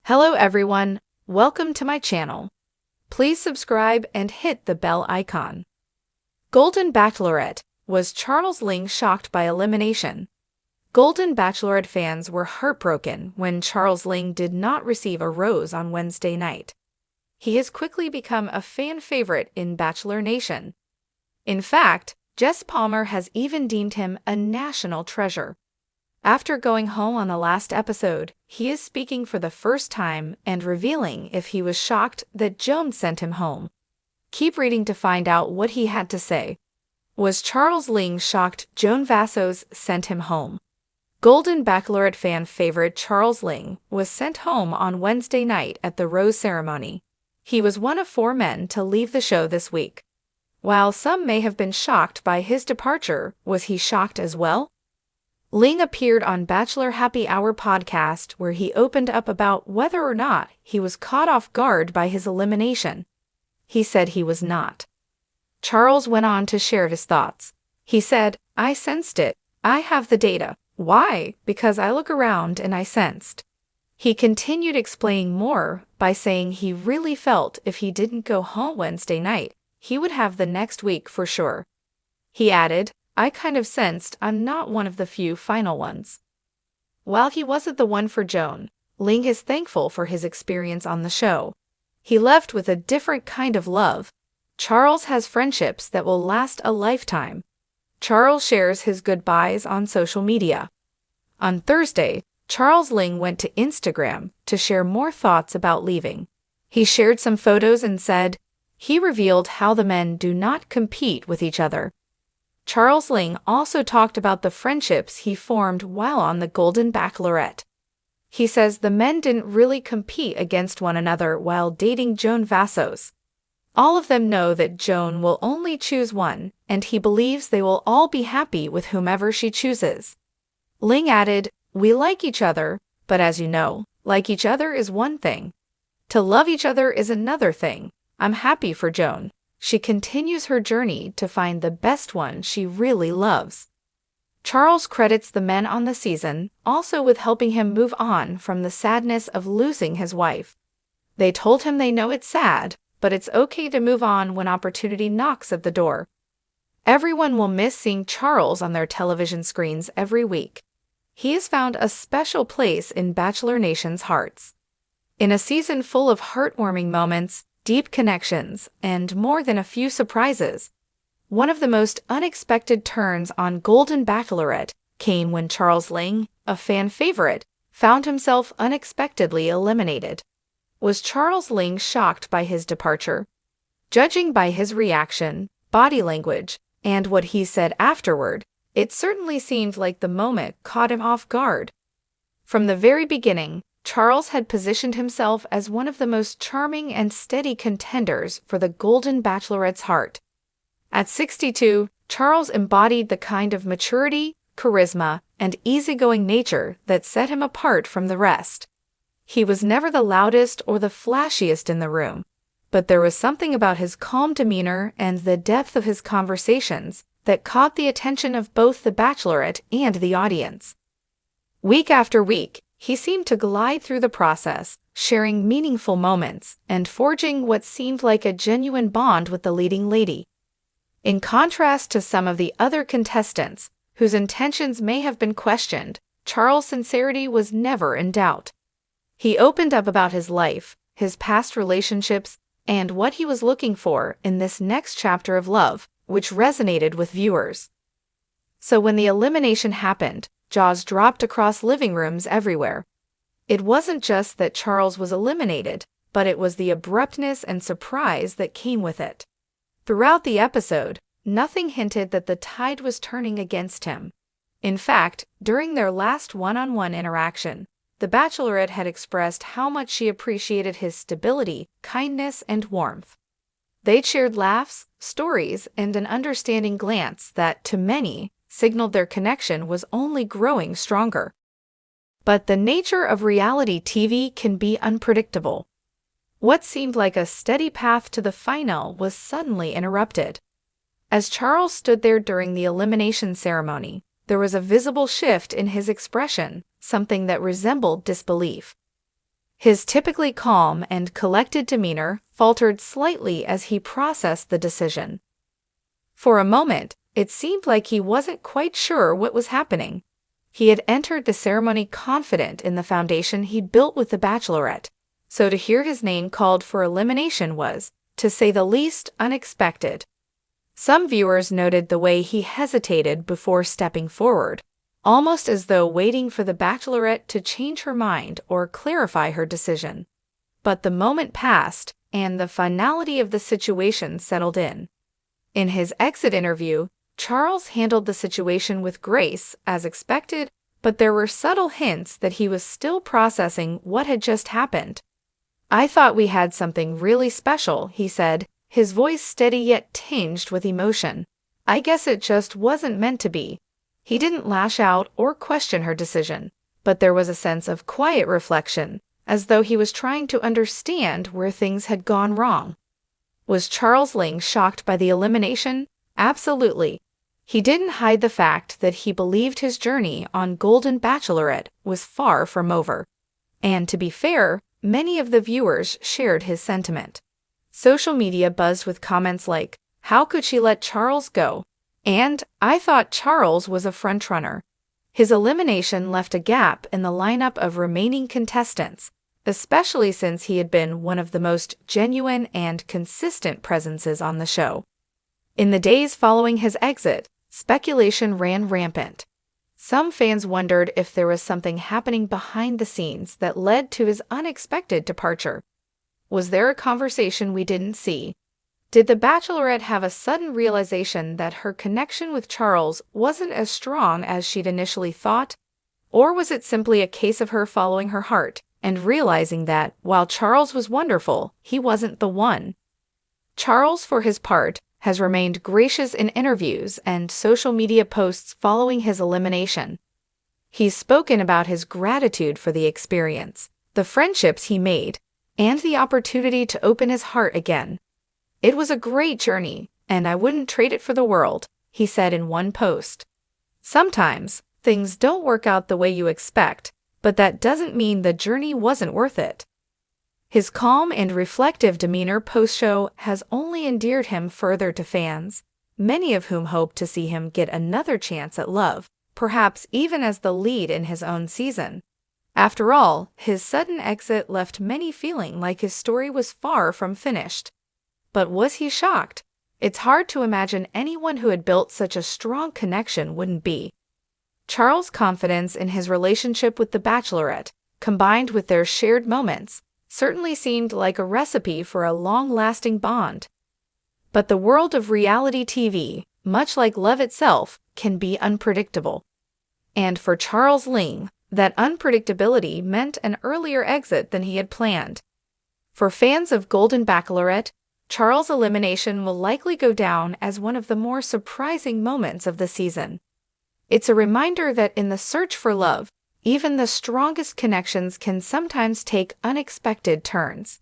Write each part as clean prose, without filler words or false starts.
Hello everyone, welcome to my channel. Please subscribe and hit the bell icon. Golden Bachelorette, was Charles Ling shocked by elimination? Golden Bachelorette fans were heartbroken when Charles Ling did not receive a rose on Wednesday night. He has quickly become a fan favorite in Bachelor Nation. In fact, Jess Palmer has even deemed him a national treasure. After going home on the last episode, he is speaking for the first time and revealing if he was shocked that Joan sent him home. Keep reading to find out what he had to say. Was Charles Ling shocked Joan Vassos sent him home? Golden Bachelorette fan favorite Charles Ling was sent home on Wednesday night at the rose ceremony. He was one of 4 men to leave the show this week. While some may have been shocked by his departure, was he shocked as well? Ling appeared on Bachelor Happy Hour podcast where he opened up about whether or not he was caught off guard by his elimination. He said he was not. Charles went on to share his thoughts. He said, "I sensed it. I have the data. Why? Because I look around and I sensed." He continued explaining more by saying he really felt if he didn't go home Wednesday night, he would have the next week for sure. He added, "I kind of sensed I'm not one of the few final ones." While he wasn't the one for Joan, Ling is thankful for his experience on the show. He left with a different kind of love. Charles has friendships that will last a lifetime. Charles shares his goodbyes on social media. On Thursday, Charles Ling went to Instagram to share more thoughts about leaving. He shared some photos and said, he revealed how the men do not compete with each other. Charles Ling also talked about the friendships he formed while on the Golden Bachelorette. He says the men didn't really compete against one another while dating Joan Vassos. All of them know that Joan will only choose one, and he believes they will all be happy with whomever she chooses. Ling added, "We like each other, but as you know, like each other is one thing. To love each other is another thing. I'm happy for Joan. She continues her journey to find the best one she really loves." Charles credits the men on the season also with helping him move on from the sadness of losing his wife. They told him they know it's sad, but it's okay to move on when opportunity knocks at the door. Everyone will miss seeing Charles on their television screens every week. He has found a special place in Bachelor Nation's hearts. In a season full of heartwarming moments, deep connections, and more than a few surprises, one of the most unexpected turns on Golden Bachelorette came when Charles Ling, a fan favorite, found himself unexpectedly eliminated. Was Charles Ling shocked by his departure? Judging by his reaction, body language, and what he said afterward, it certainly seemed like the moment caught him off guard. From the very beginning, Charles had positioned himself as one of the most charming and steady contenders for the Golden Bachelorette's heart. At 62, Charles embodied the kind of maturity, charisma, and easygoing nature that set him apart from the rest. He was never the loudest or the flashiest in the room, but there was something about his calm demeanor and the depth of his conversations that caught the attention of both the Bachelorette and the audience. Week after week, he seemed to glide through the process, sharing meaningful moments and forging what seemed like a genuine bond with the leading lady. In contrast to some of the other contestants, whose intentions may have been questioned, Charles' sincerity was never in doubt. He opened up about his life, his past relationships, and what he was looking for in this next chapter of love, which resonated with viewers. So when the elimination happened, jaws dropped across living rooms everywhere. It wasn't just that Charles was eliminated, but it was the abruptness and surprise that came with it. Throughout the episode, nothing hinted that the tide was turning against him. In fact, during their last one-on-one interaction, the Bachelorette had expressed how much she appreciated his stability, kindness, and warmth. They shared laughs, stories, and an understanding glance that, to many, signaled their connection was only growing stronger. But the nature of reality TV can be unpredictable. What seemed like a steady path to the final was suddenly interrupted. As Charles stood there during the elimination ceremony, there was a visible shift in his expression, something that resembled disbelief. His typically calm and collected demeanor faltered slightly as he processed the decision. For a moment, it seemed like he wasn't quite sure what was happening. He had entered the ceremony confident in the foundation he'd built with the Bachelorette, so to hear his name called for elimination was, to say the least, unexpected. Some viewers noted the way he hesitated before stepping forward, almost as though waiting for the Bachelorette to change her mind or clarify her decision. But the moment passed, and the finality of the situation settled in. In his exit interview, Charles handled the situation with grace, as expected, but there were subtle hints that he was still processing what had just happened. "I thought we had something really special," he said, his voice steady yet tinged with emotion. "I guess it just wasn't meant to be." He didn't lash out or question her decision, but there was a sense of quiet reflection, as though he was trying to understand where things had gone wrong. Was Charles Ling shocked by the elimination? Absolutely. He didn't hide the fact that he believed his journey on Golden Bachelorette was far from over. And to be fair, many of the viewers shared his sentiment. Social media buzzed with comments like, "How could she let Charles go?" And "I thought Charles was a frontrunner." His elimination left a gap in the lineup of remaining contestants, especially since he had been one of the most genuine and consistent presences on the show. In the days following his exit, speculation ran rampant. Some fans wondered if there was something happening behind the scenes that led to his unexpected departure. Was there a conversation we didn't see? Did the Bachelorette have a sudden realization that her connection with Charles wasn't as strong as she'd initially thought? Or was it simply a case of her following her heart and realizing that, while Charles was wonderful, he wasn't the one? Charles, for his part, has remained gracious in interviews and social media posts following his elimination. He's spoken about his gratitude for the experience, the friendships he made, and the opportunity to open his heart again. "It was a great journey, and I wouldn't trade it for the world," he said in one post. Sometimes, things don't work out the way you expect, but that doesn't mean the journey wasn't worth it. His calm and reflective demeanor post-show has only endeared him further to fans, many of whom hope to see him get another chance at love, perhaps even as the lead in his own season. After all, his sudden exit left many feeling like his story was far from finished. But was he shocked? It's hard to imagine anyone who had built such a strong connection wouldn't be. Charles' confidence in his relationship with the Bachelorette, combined with their shared moments, certainly seemed like a recipe for a long-lasting bond. But the world of reality TV, much like love itself, can be unpredictable. And for Charles Ling, that unpredictability meant an earlier exit than he had planned. For fans of Golden Bachelorette, Charles' elimination will likely go down as one of the more surprising moments of the season. It's a reminder that in the search for love, even the strongest connections can sometimes take unexpected turns.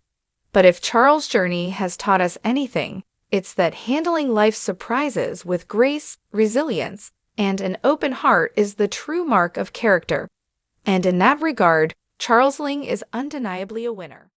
But if Charles' journey has taught us anything, it's that handling life's surprises with grace, resilience, and an open heart is the true mark of character. And in that regard, Charles Ling is undeniably a winner.